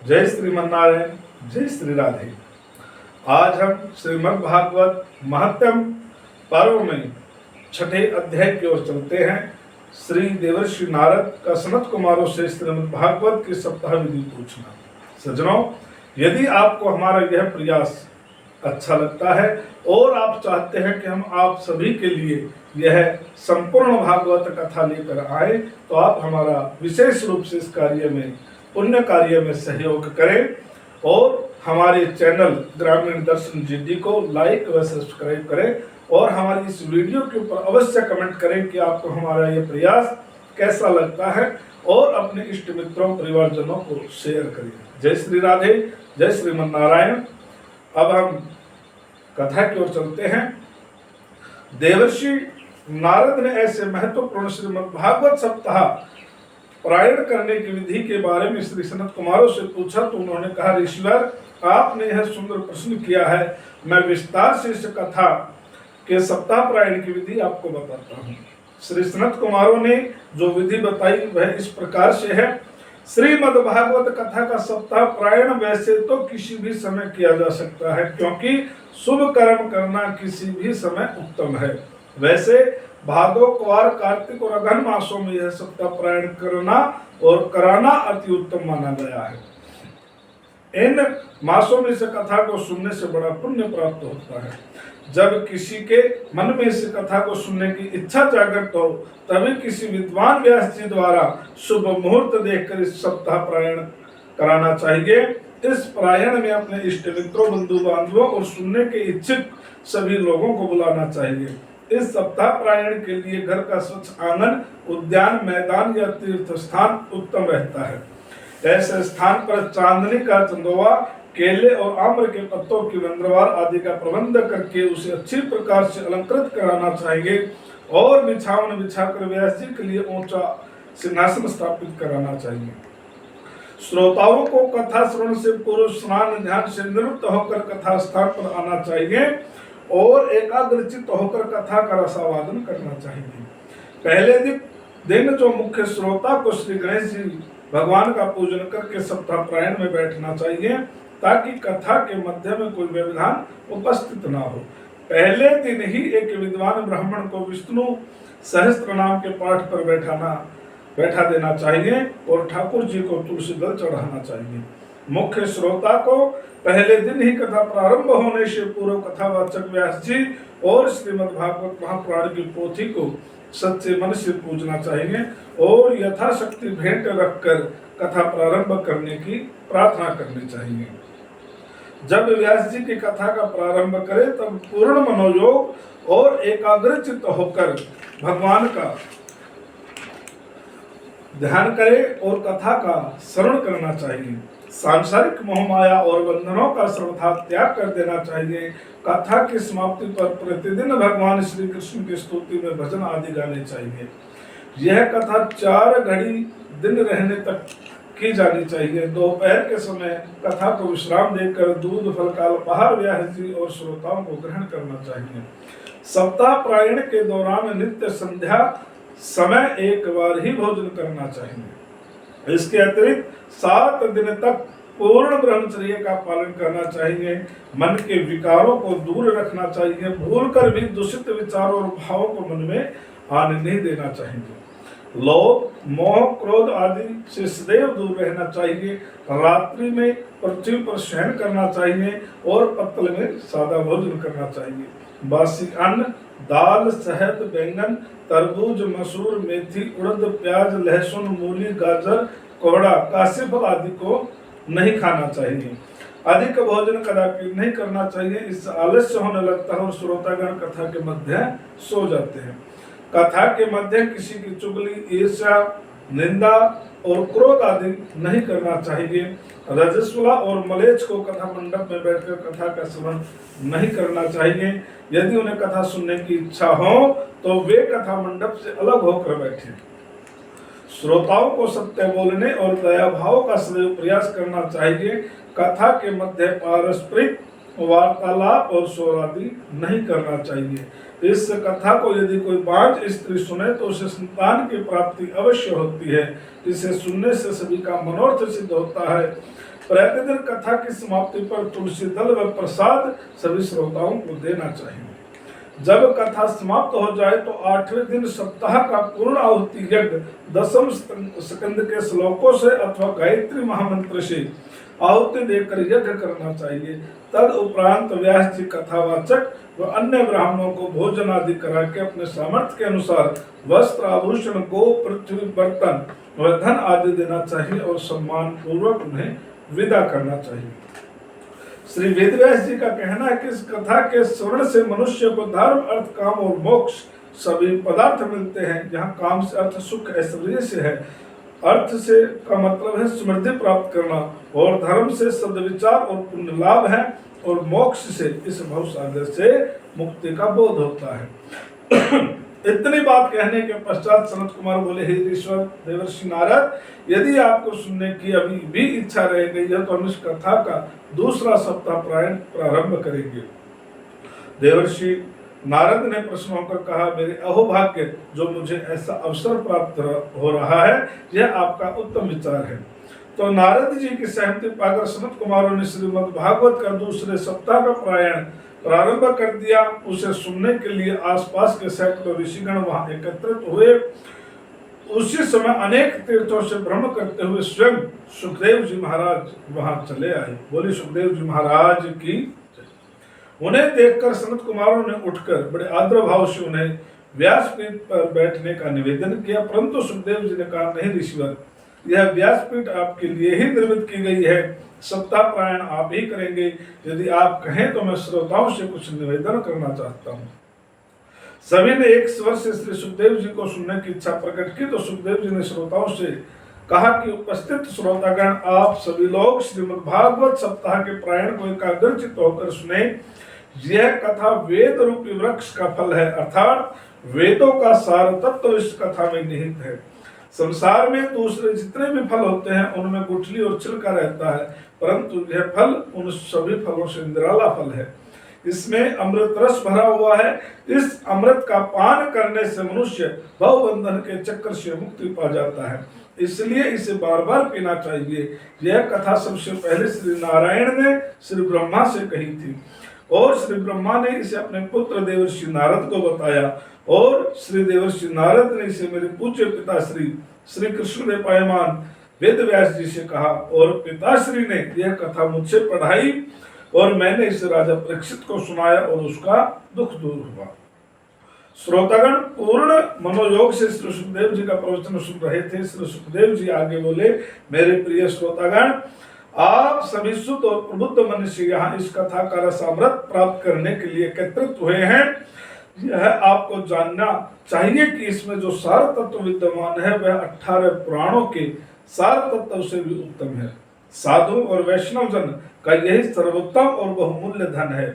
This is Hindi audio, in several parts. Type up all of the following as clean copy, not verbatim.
जय श्रीमन्नारायण, जय श्री राधे। आज हम श्रीमद् भागवत महात्म्य पर्व में छठे अध्याय की ओर चलते हैं। श्री देवर्षि नारद का सनत कुमारों से श्रीमद् भागवत की सप्ताह विधि पूछना। सज्जनों, यदि आपको हमारा यह प्रयास अच्छा लगता है और आप चाहते हैं कि हम आप सभी के लिए यह संपूर्ण भागवत कथा लेकर आए, तो आप हमारा विशेष रूप से इस कार्य में, पुण्य कार्य में सहयोग करें और हमारे चैनल ग्रामीण दर्शन जीडी को लाइक व सब्सक्राइब करें और हमारी इस वीडियो के ऊपर अवश्य कमेंट करें कि आपको हमारा ये प्रयास कैसा लगता है और अपने इष्ट मित्रों परिवारजनों को शेयर करें। जय श्री राधे, जय श्रीमन्नारायण। अब हम कथा की ओर चलते हैं। देवर्षि नारद ने ऐसे महत्वपूर्ण श्रीमद् भागवत सप्ताह पारायण करने की विधि के बारे में श्री सनत कुमारों से पूछा तो उन्होंने कहा, ऋषिवर, आपने यह सुंदर प्रश्न किया है। मैं विस्तार से इस कथा के सप्ताह पारायण की विधि आपको बताता हूँ। श्री सनत कुमारों ने जो विधि बताई वह इस प्रकार से है। श्रीमद् भागवत कथा का सप्ताह पारायण वैसे तो किसी भी समय किया जा सकता है, क्योंकि शुभ कर्म करना किसी भी समय उत्तम है। वैसे भादो, क्वार, कार्तिक और अगहन मासों में यह सप्ताह पारायण करना और कराना अति उत्तम माना गया है। इन मासों में से कथा को सुनने से बड़ा पुण्य प्राप्त होता है। जब किसी के मन में इस कथा को सुनने की इच्छा जागृत हो, तभी किसी विद्वान व्यास जी द्वारा शुभ मुहूर्त देखकर इस सप्ताह पारायण कराना चाहिए। इस पारायण में अपने इष्ट मित्रों, बंधु बांधवों और सुनने के इच्छुक सभी लोगों को बुलाना चाहिए। इस सप्ताह पारायण के लिए घर का स्वच्छ आंगन, उद्यान, मैदान या तीर्थ स्थान उत्तम रहता है। ऐसे स्थान पर चांदनी का चंदोवा, केले और आम्र के पत्तों की वंद्रवार आदि का प्रबंध करके उसे अच्छी प्रकार से अलंकृत कराना चाहिए और बिछावन बिछाकर व्यास जी के लिए ऊंचा सिंहासन स्थापित कराना चाहिए। श्रोताओं को कथा श्रवण से पूर्व स्नान ध्यान से निवृत्त होकर कथा स्थान पर आना चाहिए और एकाग्रचित होकर कथा का रसावादन करना चाहिए। पहले दिन जो मुख्य श्रोता को श्री गणेश जी भगवान का पूजन करके सप्ताह पारायण में बैठना चाहिए, ताकि कथा के मध्य में कोई व्यवधान उपस्थित ना हो। पहले दिन ही एक विद्वान ब्राह्मण को विष्णु सहस्त्र नाम के पाठ पर बैठा देना चाहिए और ठाकुर जी को तुलसी दल चढ़ाना चाहिए। मुख्य श्रोता को पहले दिन ही कथा प्रारंभ होने से पूर्व कथावाचक व्यास जी और श्रीमद् भागवत महापुराण की पोथी को सच्चे मन से पूजना चाहिए और यथाशक्ति भेंट रखकर कथा प्रारंभ करने की प्रार्थना करनी चाहिए। जब व्यास जी की कथा का प्रारंभ करें तब पूर्ण मनोयोग और एकाग्रचित होकर भगवान का ध्यान करें और कथा का श्रवण करना चाहिए। सांसारिक मोहमाया और बंधनों का सर्वथा त्याग कर देना चाहिए। कथा की समाप्ति पर प्रतिदिन भगवान श्री कृष्ण की स्तुति में भजन आदि गाने चाहिए। यह कथा 4 घड़ी दिन रहने तक की जानी चाहिए। दोपहर के समय कथा को विश्राम देकर दूध, फल का अल्पाहार व्यास जी और श्रोताओं को ग्रहण करना चाहिए। सप्ताह पारायण के दौरान नित्य संध्या समय एक बार ही भोजन करना चाहिए। इसके अतिरिक्त 7 दिन तक पूर्ण ब्रह्मचर्य का पालन करना चाहिए। मन के विकारों को दूर रखना चाहिए। भूलकर भी दूषित विचारों और भावों को मन में आने नहीं देना चाहिए। लोभ, मोह, क्रोध आदि से सदैव दूर रहना चाहिए। रात्रि में पृथ्वी पर शयन करना चाहिए और पत्तल में सादा भोजन करना चाहिए। बासी अन्न, दाल, शहद, बैंगन, तरबूज, मसूर, मेथी, उड़द, प्याज, लहसुन, मूली, गाजर, कोहड़ा, काशी फल आदि को नहीं खाना चाहिए। अधिक भोजन कदापि नहीं करना चाहिए। इससे आलस्य होने लगता है और श्रोतागण कथा के मध्य सो जाते हैं। कथा के मध्य किसी की चुगली, ईर्ष्या, निंदा और क्रोध आदि नहीं करना चाहिए। रजस्वला और मलेच्छ को कथा मंडप में बैठकर कथा का श्रवण नहीं करना चाहिए। यदि उन्हें कथा सुनने की इच्छा हो तो वे कथा मंडप से अलग होकर बैठे। श्रोताओं को सत्य बोलने और दया भाव का सदैव प्रयास करना चाहिए। कथा के मध्य पारस्परिक वार्तालाप और शोर आदि नहीं करना चाहिए। इस कथा को यदि कोई बांझ स्त्री सुने तो उसे संतान की प्राप्ति अवश्य होती है। इसे सुनने से सभी का मनोरथ सिद्ध होता है। प्रतिदिन कथा की समाप्ति पर तुलसी दल व प्रसाद सभी श्रोताओं को देना चाहिए। जब कथा समाप्त हो जाए तो 8वें दिन सप्ताह का पूर्ण आहुति यज्ञ 10वें स्कंद के श्लोकों से अथवा गायत्री महामंत्र से आहुति देकर यज्ञ करना चाहिए। तद उपरांत व्यास जी कथावाचक व अन्य ब्राह्मणों को भोजन आदि करा के अपने सामर्थ्य के अनुसार वस्त्र आभूषण गो पृथ्वी बर्तन व धन आदि देना चाहिए और सम्मान पूर्वक उन्हें विदा करना चाहिए। श्री वेदव्यास जी का कहना है कि इस कथा के श्रवण से मनुष्य को धर्म अर्थ काम और मोक्ष सभी पदार्थ मिलते हैं। जहाँ काम से अर्थ सुख ऐश्वर्य से है, अर्थ से का मतलब है समृद्धि प्राप्त करना, और धर्म से सद्विचार और पुण्य लाभ है, और मोक्ष से इस भवसागर से मुक्ति का बोध होता है। इतनी बात कहने के पश्चात सनत कुमार बोले, हे ईश्वर देवर्षि नारद, यदि आपको सुनने की अभी भी इच्छा रह गई है तो हम इस कथा का दूसरा सप्ताह प्रारंभ करेंगे। देवर्षि नारद ने प्रश्न होकर कहा, मेरे अहोभाग्य जो मुझे ऐसा अवसर प्राप्त हो रहा है, यह आपका उत्तम विचार है। तो नारद जी की सहमति पाकर सनत कुमारों ने श्रीमद् भागवत का दूसरे सप्ताह का प्रारंभ कर दिया। उसे सुनने के लिए आसपास के सैकड़ों ऋषिगण वहां एकत्रित हुए। उसी समय अनेक तीर्थों से भ्रमण करते हुए स्वयं सुखदेव जी महाराज वहां चले आए। बोली सुखदेव जी महाराज की। उन्हें देखकर सनत कुमारों ने उठकर बड़े आदर भाव से उन्हें व्यासपीठ पर बैठने का निवेदन किया, परंतु सुखदेव जी ने कहा, नहीं ऋषिवर, यह व्यासपीठ आपके लिए ही निर्मित की गई है, सप्ताह प्रायण आप ही करेंगे। यदि आप कहें तो मैं श्रोताओं से कुछ निवेदन करना चाहता हूँ। सभी ने एक स्वर से श्री सुखदेव जी को सुनने की इच्छा प्रकट की। तो सुखदेव जी ने श्रोताओं से कहा कि उपस्थित श्रोतागण, आप सभी लोग श्रीमद् भागवत सप्ताह के प्रायण को एकाग्रचित होकर सुने। यह कथा वेद रूपी वृक्ष का फल है, अर्थात वेदों का सार तत्व इस कथा में निहित है। संसार में दूसरे जितने भी फल होते हैं उनमें गुठली और छिलका रहता है, परंतु यह फल उन सभी फलों से निराला फल है। इसमें अमृत रस भरा हुआ है। इस अमृत का पान करने से मनुष्य भवबंधन के चक्कर से मुक्ति पा जाता है, इसलिए इसे बार बार पीना चाहिए। यह कथा सबसे पहले श्री नारायण ने श्री ब्रह्मा से कही थी, और श्री ब्रह्मा ने इसे अपने पुत्र देवर्षि नारद को बताया, और श्री देवर्षि नारद ने इसे मेरे पूज्य पिता श्री कृष्ण देव पायमान वेद व्यास जी से कहा, और पिताश्री ने यह कथा मुझसे पढ़ाई और मैंने इसे राजा परीक्षित को सुनाया और उसका दुख दूर हुआ। श्रोतागण पूर्ण मनोयोग से श्री सुखदेव जी का प्रवचन सुन रहे थे। श्री सुखदेव जी आगे बोले, मेरे प्रिय श्रोतागण, आप सभी शुद्ध और प्रबुद्ध मनुष्य यहाँ इस कथा का रसामृत प्राप्त करने के लिए एकत्रित हुए हैं। यह आपको जानना चाहिए कि इसमें जो सार तत्व विद्यमान है वह 18 पुराणों के सार तत्व से भी उत्तम है। साधु और वैष्णव जन का यही सर्वोत्तम और बहुमूल्य धन है।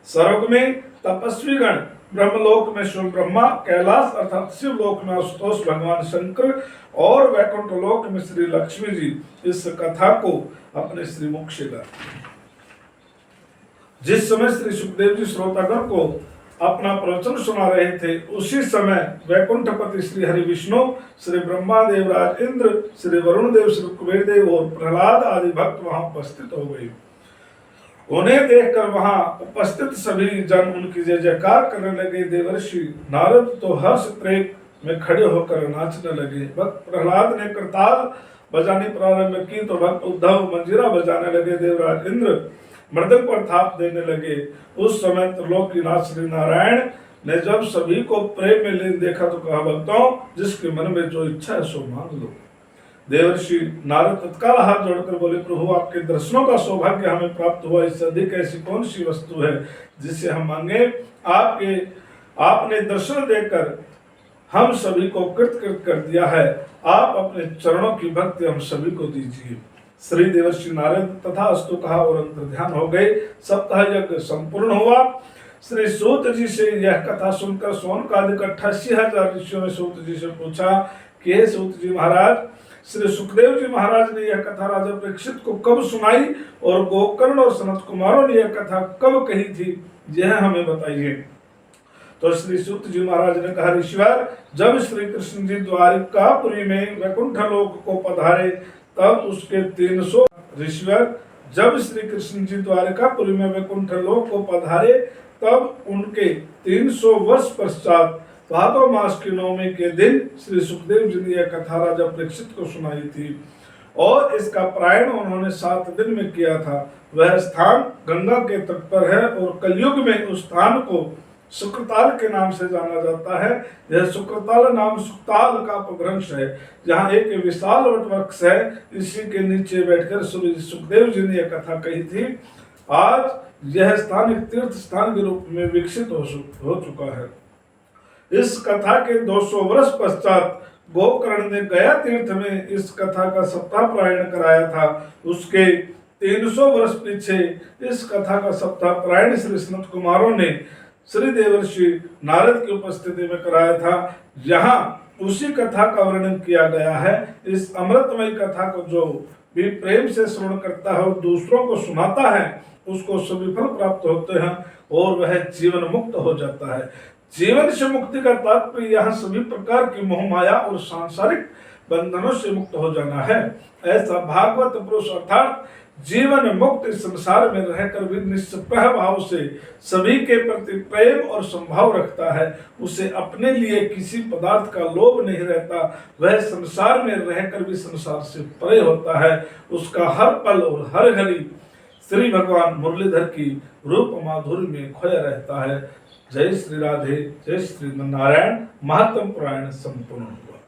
स्वर्ग में तपस्वी गण, ब्रह्मलोक में स्वयं ब्रह्मा, कैलाश अर्थात शिवलोक में आशुतोष भगवान शंकर और वैकुंठ लोक में श्री लक्ष्मी जी इस कथा को अपने श्रीमुख से गाते। जिस समय श्री सुखदेव जी श्रोतागण को अपना प्रवचन सुना रहे थे, उसी समय वैकुंठपति श्री हरि विष्णु, श्री ब्रह्मा देवराज इंद्र, श्री वरुण देव, श्री कुबेर देव और प्रहलाद आदि भक्त वहां उपस्थित हो गए। उन्हें देखकर वहां उपस्थित सभी जन उनकी जय जयकार करने लगे। देवर्षि नारद तो हर्ष त्रेक में खड़े होकर नाचने लगे। भक्त प्रहलाद ने करताल बजानी प्रारंभ की तो भक्त उद्धव मंजीरा बजाने लगे। देवराज इंद्र मृदंग पर थाप देने लगे। उस समय त्रिलोकीनाथ श्री नारायण ने जब सभी को प्रेम में लीन देखा तो कहा, भक्तों, जिसके मन में जो इच्छा है सो मांग लो। देवर्षि नारद तत्काल हाथ जोड़कर बोले, प्रभु, आपके दर्शनों का सौभाग्य हमें प्राप्त हुआ। इससे अधिक ऐसी कौन सी वस्तु है जिससे हम मांगे? आपने दर्शन देकर हम सभी को कृतकृत कर दिया है। आप अपने चरणों की भक्ति हम सभी को दीजिए। श्री देवर्षि नारद तथा अस्तु कहा और अंतर ध्यान हो गए। सप्ताह यज्ञ संपूर्ण हुआ। श्री सूत जी से यह कथा सुनकर सोनकादिक 88,000 ऋषियों ने सूत जी से पूछा कि हे सूत जी महाराज, श्री सुखदेव जी महाराज ने यह कथा राजा परीक्षित को कब सुनाई और गोकर्ण और सनत कुमारों ने यह कथा कब कही थी, यह हमें बताइए। तो श्री सूत जी महाराज ने कहा, ऋषिवर, जब श्री कृष्ण जी द्वारिकापुरी में वैकुंठ लोक को पधारे तब उसके 300 ऋषिवर, जब श्री कृष्ण जी द्वारकापुरी में वैकुंठ लोक को पधारे तब उनके 300 वर्ष पश्चात भादव मास की नवमी के दिन श्री सुखदेव जी ने यह कथा राजा परीक्षित को सुनाई थी और इसका प्रायण उन्होंने 7 दिन में किया था। वह स्थान गंगा के तट पर है और कलयुग में उस स्थान को सुक्रताल के नाम से जाना जाता है। यह सुक्रताल नाम सुक्ताल का अपभ्रंश है, जहाँ एक विशाल वट वृक्ष है। इसी के नीचे बैठकर श्री सुखदेव जी ने यह कथा कही थी। आज यह स्थान एक तीर्थ स्थान के रूप में विकसित हो चुका है। इस कथा के 200 वर्ष पश्चात गोकर्ण ने गया तीर्थ में इस कथा का सप्ताह प्रायण कराया था। उसके 300 वर्ष पीछे इस कथा का सप्ताह प्रायण श्री सनत कुमारों ने श्री देवर्षि नारद की उपस्थिति में कराया था। यहाँ उसी कथा का वर्णन किया गया है। इस अमृतमय कथा को जो भी प्रेम से श्रवण करता है और दूसरों को सुनाता है उसको सभी फल प्राप्त होते हैं और वह जीवन मुक्त हो जाता है। जीवन से मुक्ति का तात्पर्य यहाँ सभी प्रकार की मोह माया और सांसारिक बंधनों से मुक्त हो जाना है। ऐसा भागवत पुरुष अर्थात जीवन मुक्त इस संसार में रहकर भी निष्प्रह भाव से सभी के प्रति प्रेम और संभाव रखता है। उसे अपने लिए किसी पदार्थ का लोभ नहीं रहता। वह संसार में रहकर भी संसार से परे होता है। उसका हर पल और हर घड़ी श्री भगवान मुरलीधर की रूप माधुर्य में खोया रहता है। जय श्री राधे, जय श्री नारायण। महात्म पुराण संपूर्ण हुआ।